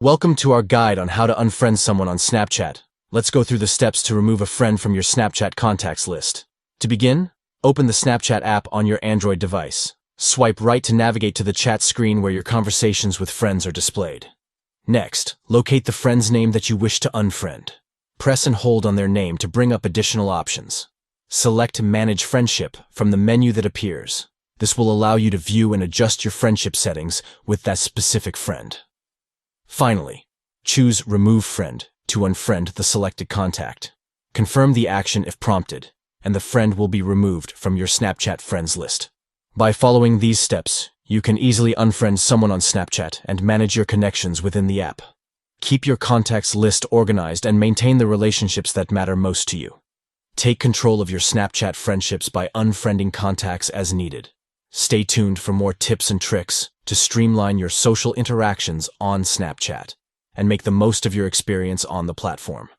Welcome to our guide on how to unfriend someone on Snapchat. Let's go through the steps to remove a friend from your Snapchat contacts list. To begin, open the Snapchat app on your Android device. Swipe right to navigate to the chat screen where your conversations with friends are displayed. Next, locate the friend's name that you wish to unfriend. Press and hold on their name to bring up additional options. Select Manage Friendship from the menu that appears. This will allow you to view and adjust your friendship settings with that specific friend. Finally, choose Remove Friend to unfriend the selected contact. Confirm the action if prompted, and the friend will be removed from your Snapchat friends list. By following these steps, you can easily unfriend someone on Snapchat and manage your connections within the app. Keep your contacts list organized and maintain the relationships that matter most to you. Take control of your Snapchat friendships by unfriending contacts as needed. Stay tuned for more tips and tricks to streamline your social interactions on Snapchat and make the most of your experience on the platform.